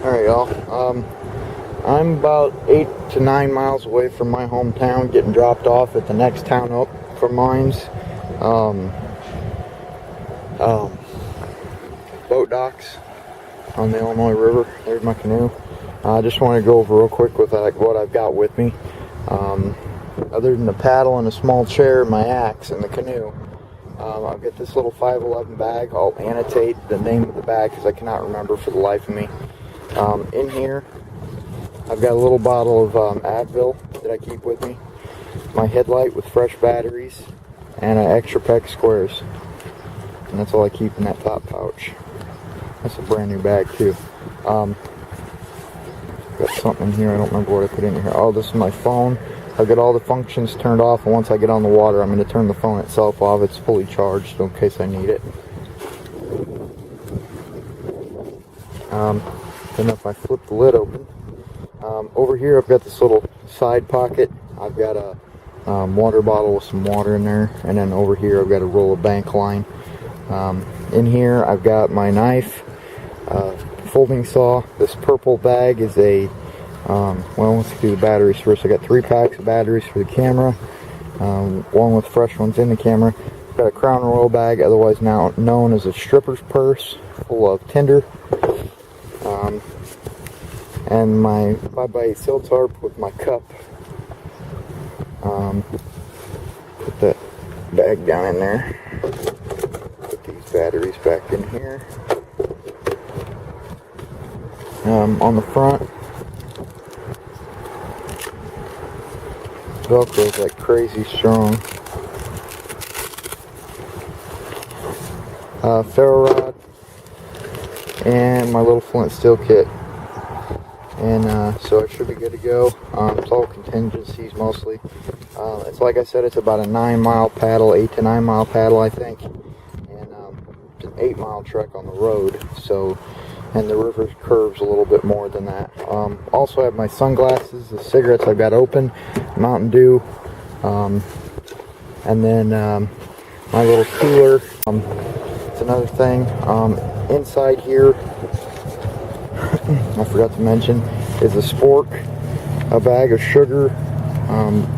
Alright, y'all. I'm about 8 to 9 miles away from my hometown, getting dropped off at the next town up from mine's. Boat docks on the Illinois River. There's my canoe. I just want to go over real quick with what I've got with me. Other than the paddle and a small chair, my axe, and the canoe, I've got this little 511 bag. I'll annotate the name of the bag because I cannot remember for the life of me. In here, I've got a little bottle of Advil that I keep with me, my headlight with fresh batteries, and an extra pack of squares. And that's all I keep in that top pouch. That's a brand new bag too. Got something in here, I don't remember what I put in here. Oh, this is my phone. I've got all the functions turned off, and once I get on the water, I'm going to turn the phone itself off. It's fully charged in case I need it. Then if I flip the lid open, over here I've got this little side pocket. I've got a water bottle with some water in there, and then over here I've got a roll of bank line. In here I've got my knife, folding saw. This purple bag is a well, let's do the batteries first. I got 3 packs of batteries for the camera, one with fresh ones in the camera. I've got a Crown Royal bag, otherwise now known as a stripper's purse, full of tinder. And my 5x8 seal tarp with my cup. Put that bag down in there. Put these batteries back in here. On the front, Velcro's like crazy strong. Ferro rod and my little flint steel kit. And so I should be good to go. It's all contingencies mostly. It's like I said, it's about a 9-mile paddle, 8 to 9 mile paddle, I think, and it's an 8-mile trek on the road. So, and the river curves a little bit more than that. Also, I have my sunglasses, the cigarettes I've got open, Mountain Dew, and then my little cooler. It's another thing. Inside here, I forgot to mention, is a spork, a bag of sugar,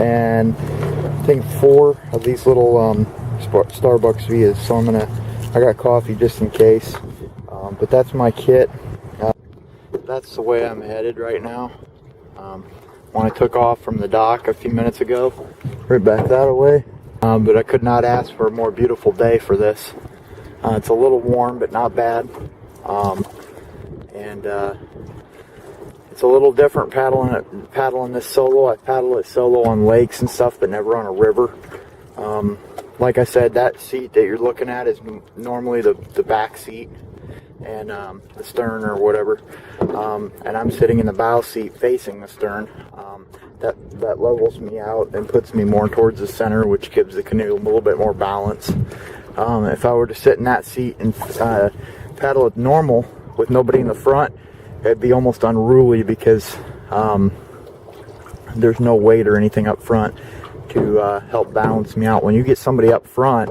and I think 4 of these little Starbucks Vias. So I got coffee just in case. But that's my kit. That's the way I'm headed right now. When I took off from the dock a few minutes ago, right back that way. But I could not ask for a more beautiful day for this. It's a little warm, but not bad. It's a little different paddling this solo. I paddle it solo on lakes and stuff, but never on a river. Like I said, that seat that you're looking at is normally the back seat and the stern or whatever. And I'm sitting in the bow seat facing the stern. That levels me out and puts me more towards the center, which gives the canoe a little bit more balance. If I were to sit in that seat and paddle it normal with nobody in the front, it'd be almost unruly because there's no weight or anything up front to help balance me out. When you get somebody up front,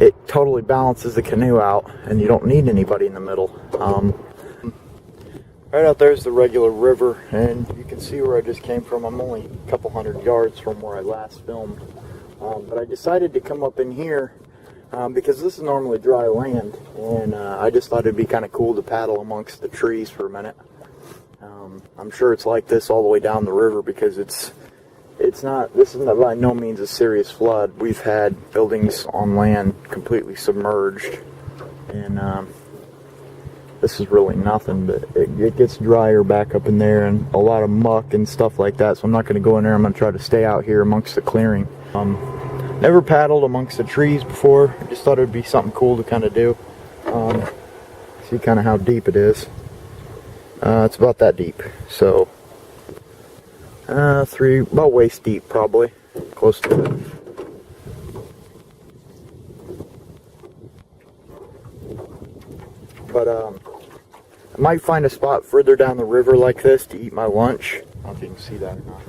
it totally balances the canoe out, and you don't need anybody in the middle. Right out there is the regular river, and you can see where I just came from. I'm only a couple hundred yards from where I last filmed, but I decided to come up in here because this is normally dry land, and I just thought it'd be kind of cool to paddle amongst the trees for a minute. I'm sure it's like this all the way down the river because this is not by no means a serious flood. We've had buildings on land completely submerged, and this is really nothing, but it gets drier back up in there and a lot of muck and stuff like that, so I'm not going to go in there. I'm going to try to stay out here amongst the clearing. Never paddled amongst the trees before. I just thought it would be something cool to kind of do. See kind of how deep it is. It's about that deep, so about waist deep probably, close to it. But I might find a spot further down the river like this to eat my lunch. I don't know if you can see that or not.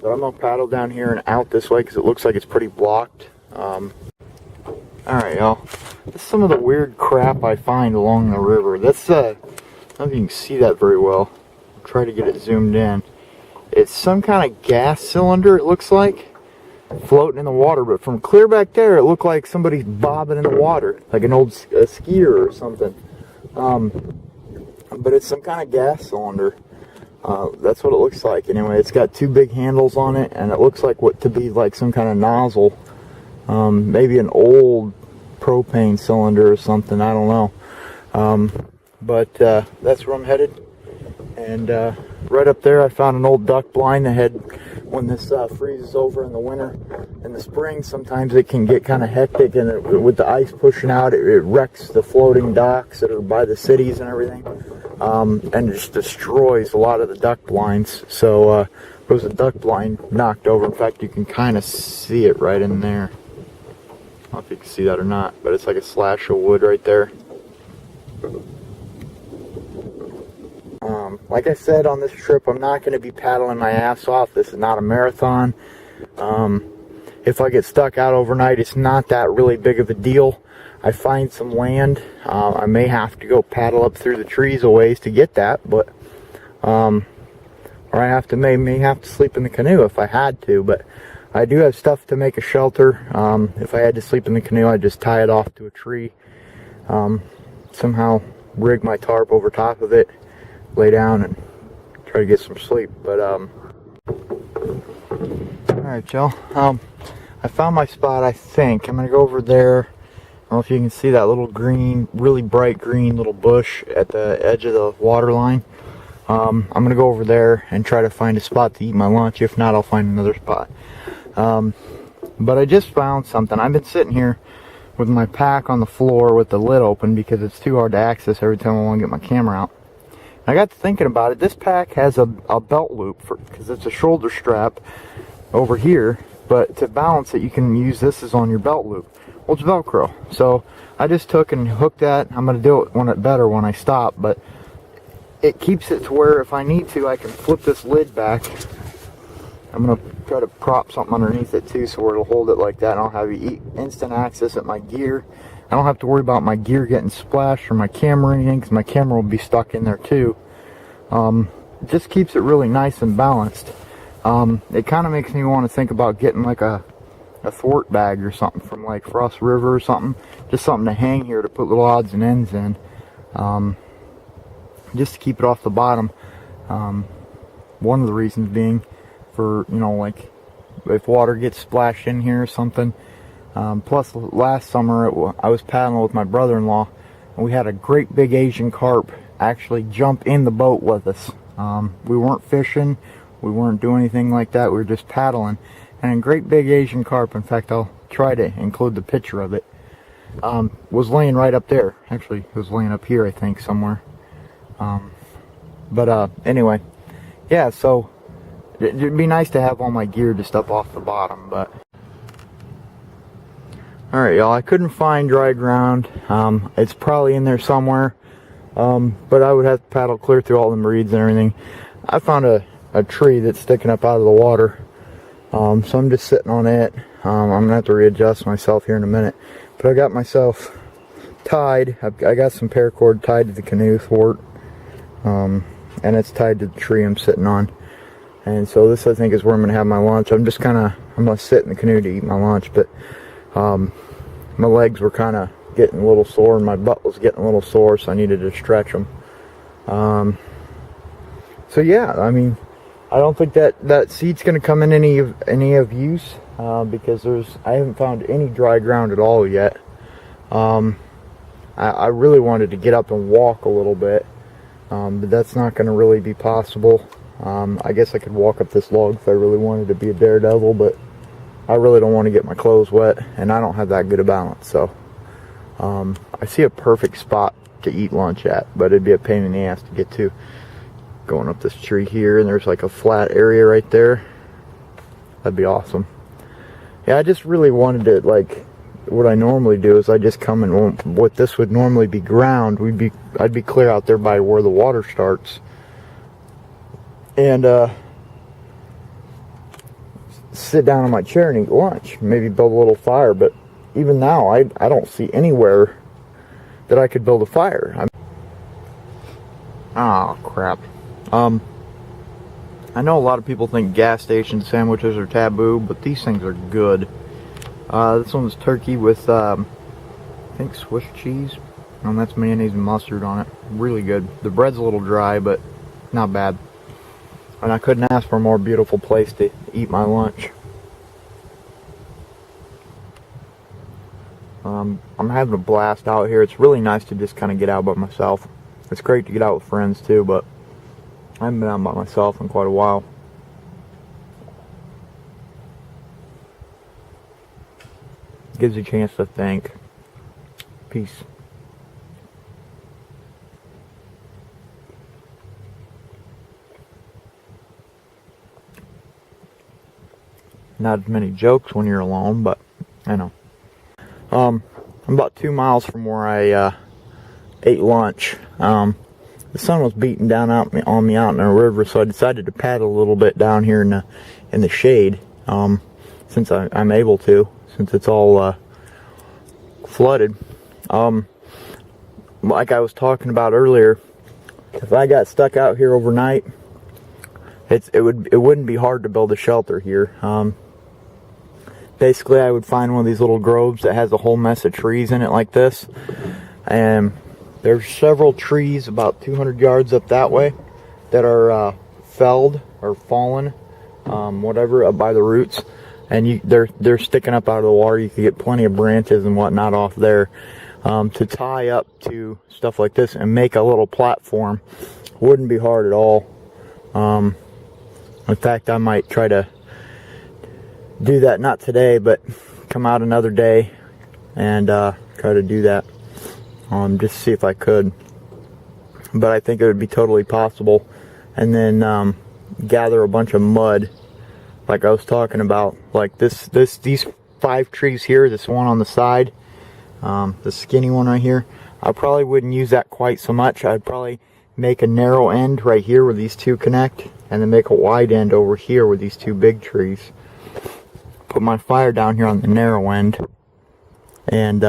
But I'm going to paddle down here and out this way because it looks like it's pretty blocked. Alright, y'all. This is some of the weird crap I find along the river. This know if you can see that very well. I'll try to get it zoomed in. It's some kind of gas cylinder, it looks like, floating in the water. But from clear back there, it looked like somebody's bobbing in the water, like an old skier or something. But it's some kind of gas cylinder. That's what it looks like. Anyway, it's got two big handles on it, and it looks like what to be like some kind of nozzle. Maybe an old propane cylinder or something, I don't know. But that's where I'm headed. And right up there I found an old duck blind that had, when this freezes over in the winter, in the spring sometimes it can get kind of hectic, and with the ice pushing out, it wrecks the floating docks that are by the cities and everything, and it just destroys a lot of the duck blinds. So there was a duck blind knocked over. In fact, you can kind of see it right in there. I don't know if you can see that or not, but it's like a slash of wood right there. Like I said, on this trip, I'm not going to be paddling my ass off. This is not a marathon. If I get stuck out overnight, it's not that really big of a deal. I find some land. I may have to go paddle up through the trees a ways to get that, but or I may have to sleep in the canoe if I had to. But I do have stuff to make a shelter. If I had to sleep in the canoe, I'd just tie it off to a tree. Somehow rig my tarp over top of it, lay down and try to get some sleep. But alright, y'all, I found my spot. I think I'm gonna go over there. I don't know if you can see that little green, really bright green little bush at the edge of the water line. I'm gonna go over there and try to find a spot to eat my lunch. If not, I'll find another spot. But I just found something. I've been sitting here with my pack on the floor with the lid open because it's too hard to access every time I want to get my camera out. I got to thinking about it. This pack has a belt loop because it's a shoulder strap over here, but to balance it you can use this as on your belt loop. Well, it's Velcro, so I just took and hooked that. I'm going to do it better when I stop, but it keeps it to where if I need to, I can flip this lid back. I'm going to try to prop something underneath it too, so it'll hold it like that, and I'll have instant access at my gear. I don't have to worry about my gear getting splashed or my camera or anything, because my camera will be stuck in there too. It just keeps it really nice and balanced. It kind of makes me want to think about getting like a thwart bag or something from like Frost River or something. Just something to hang here to put little odds and ends in. Just to keep it off the bottom. One of the reasons being for, you know, like if water gets splashed in here or something. Plus last summer I was paddling with my brother-in-law, and we had a great big Asian carp actually jump in the boat with us. We weren't fishing, we weren't doing anything like that, we were just paddling, and a great big Asian carp, in fact I'll try to include the picture of it, was laying right up there. Actually it was laying up here I think somewhere. Anyway, yeah, so it'd be nice to have all my gear just up off the bottom. But alright, y'all, I couldn't find dry ground. It's probably in there somewhere, but I would have to paddle clear through all the reeds and everything. I found a tree that's sticking up out of the water, so I'm just sitting on it. I'm gonna have to readjust myself here in a minute, but I got myself tied. I got some paracord tied to the canoe thwart, and it's tied to the tree I'm sitting on. And so this, I think, is where I'm gonna have my lunch. I'm gonna sit in the canoe to eat my lunch, but my legs were kind of getting a little sore and my butt was getting a little sore, so I needed to stretch them. So yeah, I mean, I don't think that seat's gonna come in any of use, because I haven't found any dry ground at all yet. I really wanted to get up and walk a little bit, but that's not gonna really be possible. I guess I could walk up this log if I really wanted to be a daredevil, but I really don't want to get my clothes wet, and I don't have that good a balance. So I see a perfect spot to eat lunch at, but it'd be a pain in the ass to get to. Going up this tree here, and there's like a flat area right there. That'd be awesome. Yeah, I just really wanted to, like, what I normally do is I just come and, what this would normally be ground, I'd be clear out there by where the water starts, and sit down on my chair and eat lunch, maybe build a little fire. But even now I don't see anywhere that I could build a fire. Oh, crap. I know a lot of people think gas station sandwiches are taboo, but these things are good. This one's turkey with, I think Swiss cheese. And that's mayonnaise and mustard on it. Really good. The bread's a little dry, but not bad. And I couldn't ask for a more beautiful place to eat my lunch. I'm having a blast out here. It's really nice to just kind of get out by myself. It's great to get out with friends too, but I haven't been out by myself in quite a while. Gives you a chance to think. Peace. Not as many jokes when you're alone, but I know. I'm about 2 miles from where I ate lunch. The sun was beating down on me out in the river, so I decided to paddle a little bit down here in the shade, since I'm able to, since it's all flooded. Like I was talking about earlier, if I got stuck out here overnight, it wouldn't be hard to build a shelter here. Basically, I would find one of these little groves that has a whole mess of trees in it like this, and there's several trees about 200 yards up that way that are felled or fallen, whatever, up by the roots, and they're sticking up out of the water. You could get plenty of branches and whatnot off there to tie up to stuff like this and make a little platform. Wouldn't be hard at all. In fact, I might try to do that, not today, but come out another day and try to do that, just to see if I could. But I think it would be totally possible. And then gather a bunch of mud, like I was talking about, like these 5 trees here, this one on the side, the skinny one right here. I probably wouldn't use that quite so much. I'd probably make a narrow end right here where these two connect, and then make a wide end over here with these 2 big trees. Put my fire down here on the narrow end, and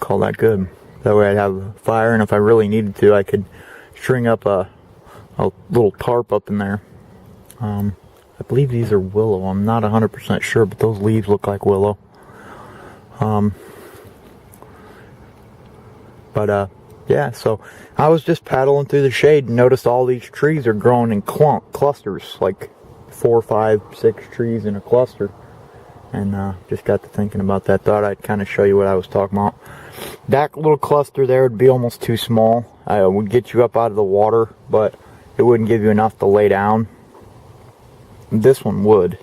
call that good. That way I'd have a fire, and if I really needed to, I could string up a little tarp up in there. I believe these are willow. I'm not 100% sure, but those leaves look like willow. Yeah, so I was just paddling through the shade and noticed all these trees are growing in clusters, like 4, 5, 6 trees in a cluster. And just got to thinking about that. Thought I'd kind of show you what I was talking about. That little cluster there would be almost too small. It would get you up out of the water, but it wouldn't give you enough to lay down. This one would.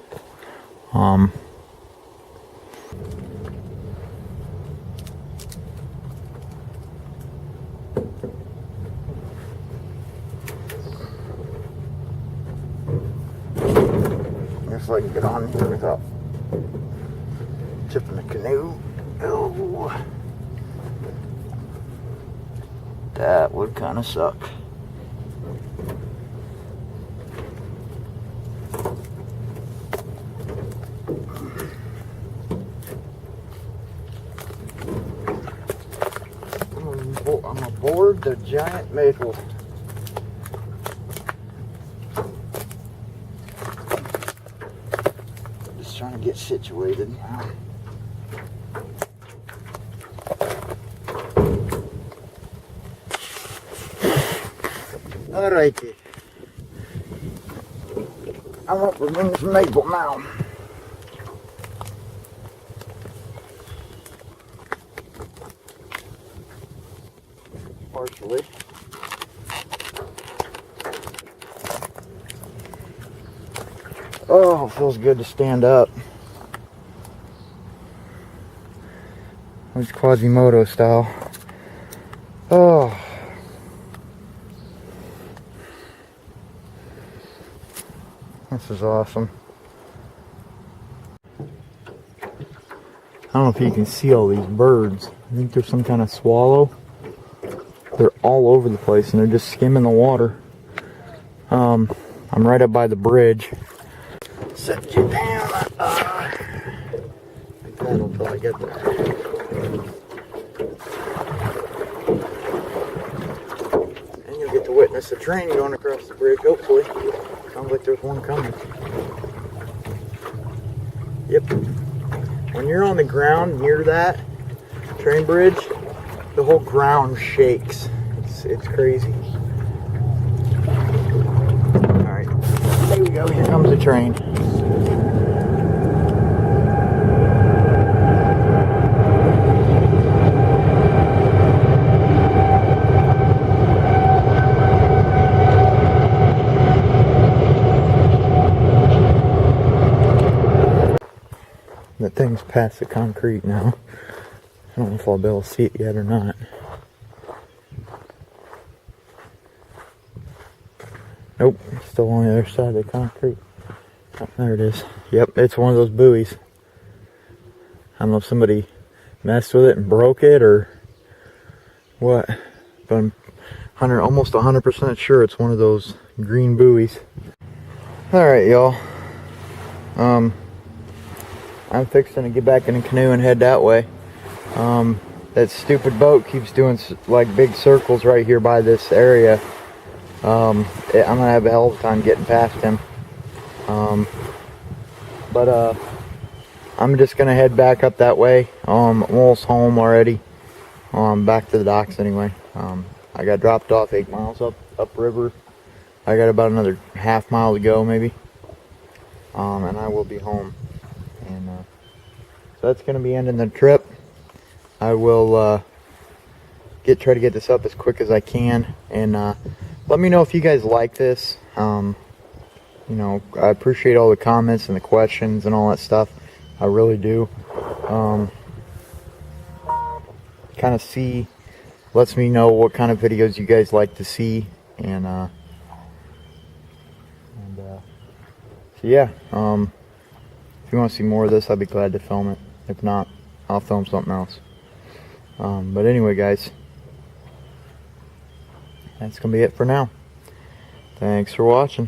Guess I can get on here without tipping the canoe. Oh, that would kind of suck. I'm aboard the giant maple. Just trying to get situated. Alrighty. I'm up against maple now. Partially. Oh, feels good to stand up. It's Quasimodo style. Oh. This is awesome. I don't know if you can see all these birds. I think there's some kind of swallow. They're all over the place and they're just skimming the water. I'm right up by the bridge. Set you down. Until I get there. to witness a train going across the bridge, hopefully. Sounds like there's one coming. Yep. When you're on the ground near that train bridge, the whole ground shakes. It's crazy. Alright, there we go. Here comes the train. That thing's past the concrete now. I don't know if I'll be able to see it yet or not. Nope, still on the other side of the concrete. Oh, there it is. Yep, it's one of those buoys. I don't know if somebody messed with it and broke it or what, but I'm almost 100% sure it's one of those green buoys. Alright, y'all. I'm fixing to get back in the canoe and head that way. That stupid boat keeps doing like big circles right here by this area. I'm gonna have a hell of a time getting past him. But I'm just gonna head back up that way. I'm almost home already. Back to the docks anyway. I got dropped off 8 miles up river. I got about another half mile to go maybe. And I will be home. And so that's gonna be ending the trip. I will try to get this up as quick as I can, and let me know if you guys like this. You know, I appreciate all the comments and the questions and all that stuff. I really do. Kind of lets me know what kind of videos you guys like to see, and so yeah. If you want to see more of this, I'd be glad to film it. If not, I'll film something else. But anyway, guys, that's gonna be it for now. Thanks for watching.